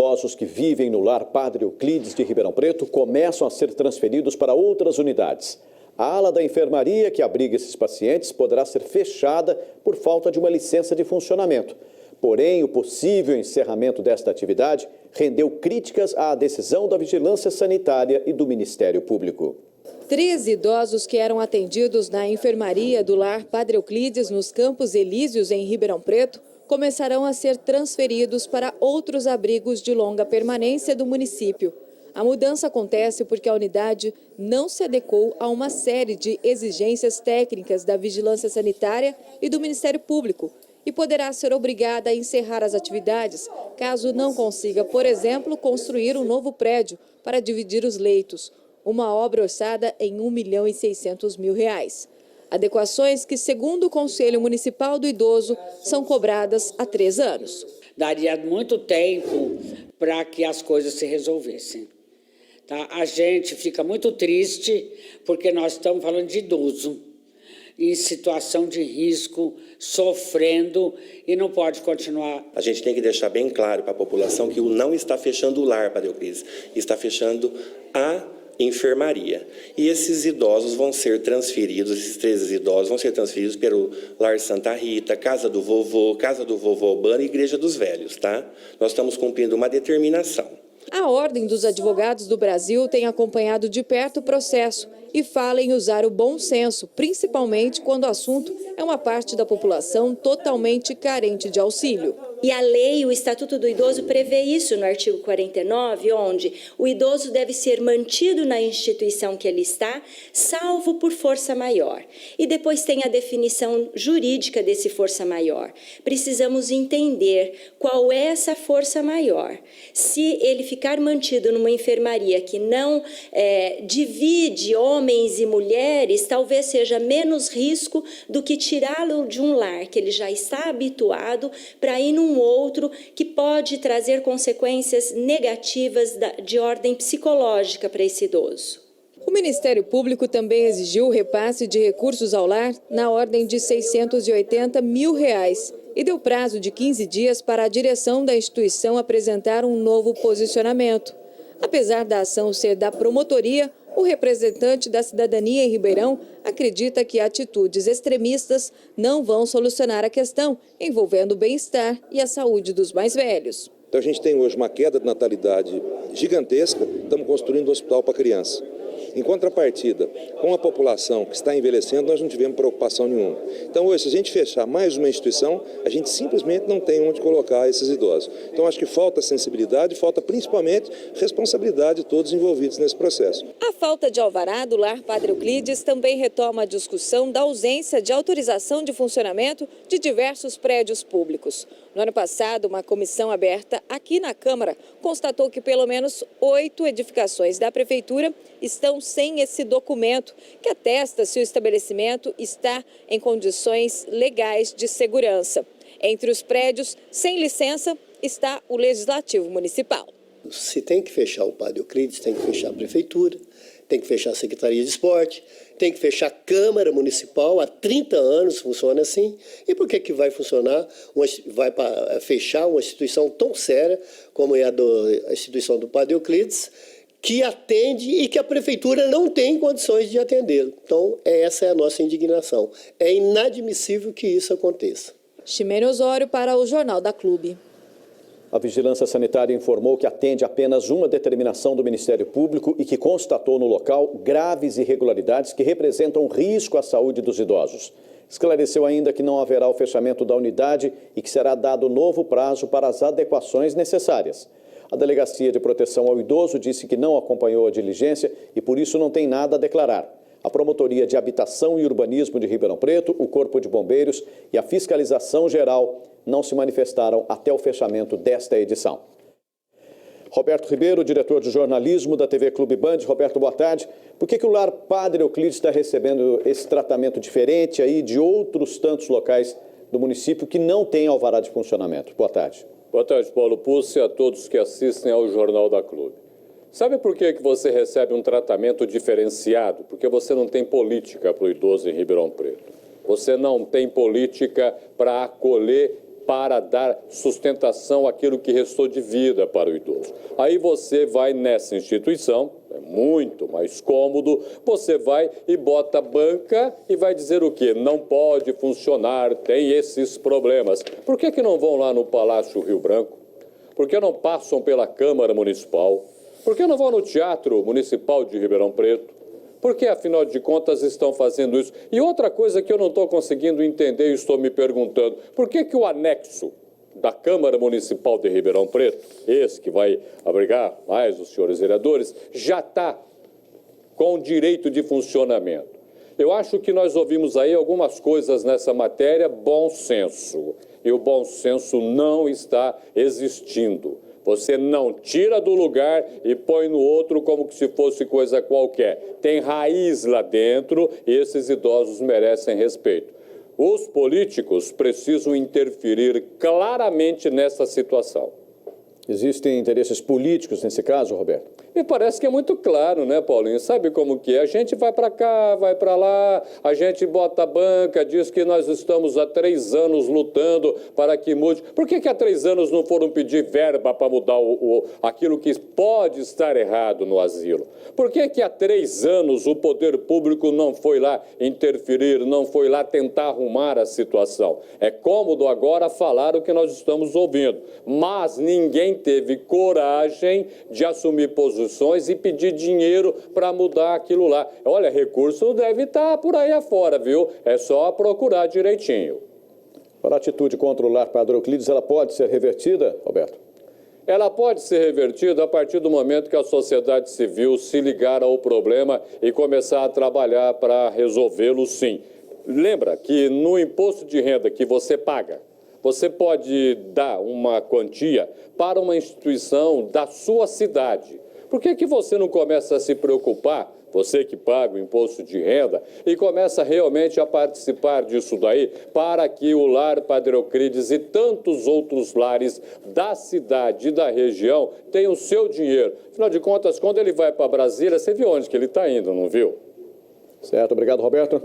idosos que vivem no lar Padre Euclides de Ribeirão Preto começam a ser transferidos para outras unidades. A ala da enfermaria que abriga esses pacientes poderá ser fechada por falta de uma licença de funcionamento. Porém, o possível encerramento desta atividade rendeu críticas à decisão da Vigilância Sanitária e do Ministério Público. 13 idosos que eram atendidos na enfermaria do lar Padre Euclides nos Campos Elíseos, em Ribeirão Preto, começarão a ser transferidos para outros abrigos de longa permanência do município. A mudança acontece porque a unidade não se adequou a uma série de exigências técnicas da Vigilância Sanitária e do Ministério Público e poderá ser obrigada a encerrar as atividades caso não consiga, por exemplo, construir um novo prédio para dividir os leitos, uma obra orçada em R$ 1.600.000. Adequações que, segundo o Conselho Municipal do Idoso, são cobradas há 3 anos. Daria muito tempo para que as coisas se resolvessem. Tá? A gente fica muito triste porque nós estamos falando de idoso em situação de risco, sofrendo e não pode continuar. A gente tem que deixar bem claro para a população que não está fechando o lar, Padre Euclides, está fechando a enfermaria. E esses idosos vão ser transferidos, esses 13 idosos vão ser transferidos pelo Lar Santa Rita, Casa do Vovô Albano e Igreja dos Velhos, tá? Nós estamos cumprindo uma determinação. A Ordem dos Advogados do Brasil tem acompanhado de perto o processo e fala em usar o bom senso, principalmente quando o assunto é uma parte da população totalmente carente de auxílio. E a lei, o Estatuto do Idoso, prevê isso no artigo 49, onde o idoso deve ser mantido na instituição que ele está, salvo por força maior. E depois tem a definição jurídica desse força maior. Precisamos entender qual é essa força maior. Se ele ficar mantido numa enfermaria que não divide homens e mulheres, talvez seja menos risco do que tirá-lo de um lar que ele já está habituado para ir num outro que pode trazer consequências negativas de ordem psicológica para esse idoso. O Ministério Público também exigiu o repasse de recursos ao lar na ordem de R$ 680 mil e deu prazo de 15 dias para a direção da instituição apresentar um novo posicionamento. Apesar da ação ser da promotoria, o representante da cidadania em Ribeirão acredita que atitudes extremistas não vão solucionar a questão envolvendo o bem-estar e a saúde dos mais velhos. Então a gente tem hoje uma queda de natalidade gigantesca, estamos construindo um hospital para criança. Em contrapartida, com a população que está envelhecendo, nós não tivemos preocupação nenhuma. Então hoje, se a gente fechar mais uma instituição, a gente simplesmente não tem onde colocar esses idosos. Então acho que falta sensibilidade, falta principalmente responsabilidade de todos envolvidos nesse processo. A falta de alvará do lar Padre Euclides também retoma a discussão da ausência de autorização de funcionamento de diversos prédios públicos. No ano passado, uma comissão aberta aqui na Câmara constatou que pelo menos 8 edificações da Prefeitura estão sem esse documento, que atesta se o estabelecimento está em condições legais de segurança. Entre os prédios sem licença está o Legislativo Municipal. Se tem que fechar o Padre Euclides, tem que fechar a Prefeitura, tem que fechar a Secretaria de Esporte, tem que fechar a Câmara Municipal, há 30 anos funciona assim. E por que vai funcionar, vai fechar uma instituição tão séria como é a instituição do Padre Euclides, que atende e que a Prefeitura não tem condições de atendê-lo? Então, essa é a nossa indignação. É inadmissível que isso aconteça. Ximene Osório para o Jornal da Clube. A Vigilância Sanitária informou que atende apenas uma determinação do Ministério Público e que constatou no local graves irregularidades que representam risco à saúde dos idosos. Esclareceu ainda que não haverá o fechamento da unidade e que será dado novo prazo para as adequações necessárias. A Delegacia de Proteção ao Idoso disse que não acompanhou a diligência e por isso não tem nada a declarar. A Promotoria de Habitação e Urbanismo de Ribeirão Preto, o Corpo de Bombeiros e a Fiscalização Geral não se manifestaram até o fechamento desta edição. Roberto Ribeiro, diretor de jornalismo da TV Clube Band. Roberto, boa tarde. Por que o lar Padre Euclides está recebendo esse tratamento diferente aí de outros tantos locais do município que não têm alvará de funcionamento? Boa tarde. Boa tarde, Paulo Pucci, e a todos que assistem ao Jornal da Clube. Sabe por que você recebe um tratamento diferenciado? Porque você não tem política para o idoso em Ribeirão Preto. Você não tem política para acolher para dar sustentação àquilo que restou de vida para o idoso. Aí você vai nessa instituição, é muito mais cômodo, você vai e bota a banca e vai dizer o quê? Não pode funcionar, tem esses problemas. Por que não vão lá no Palácio Rio Branco? Por que não passam pela Câmara Municipal? Por que não vão no Teatro Municipal de Ribeirão Preto? Por que, afinal de contas, estão fazendo isso? E outra coisa que eu não estou conseguindo entender e estou me perguntando, por que o anexo da Câmara Municipal de Ribeirão Preto, esse que vai abrigar mais os senhores vereadores, já está com direito de funcionamento? Eu acho que nós ouvimos aí algumas coisas nessa matéria, bom senso. E o bom senso não está existindo. Você não tira do lugar e põe no outro como se fosse coisa qualquer. Tem raiz lá dentro e esses idosos merecem respeito. Os políticos precisam interferir claramente nessa situação. Existem interesses políticos nesse caso, Roberto? Me parece que é muito claro, né, Paulinho? Sabe como que é? A gente vai para cá, vai para lá, a gente bota a banca, diz que nós estamos há 3 anos lutando para que mude. Por que há 3 anos não foram pedir verba para mudar aquilo que pode estar errado no asilo? Por que há 3 anos o poder público não foi lá interferir, não foi lá tentar arrumar a situação? É cômodo agora falar o que nós estamos ouvindo, mas ninguém teve coragem de assumir posições e pedir dinheiro para mudar aquilo lá. Olha, recurso deve estar por aí afora, viu? É só procurar direitinho. A atitude contra o lar Padre Euclides, ela pode ser revertida, Roberto? Ela pode ser revertida a partir do momento que a sociedade civil se ligar ao problema e começar a trabalhar para resolvê-lo, sim. Lembra que no imposto de renda que você paga, você pode dar uma quantia para uma instituição da sua cidade. Por que você não começa a se preocupar, você que paga o imposto de renda, e começa realmente a participar disso daí, para que o lar Padre Euclides e tantos outros lares da cidade e da região tenham o seu dinheiro? Afinal de contas, quando ele vai para Brasília, você viu onde que ele está indo, não viu? Certo, obrigado, Roberto.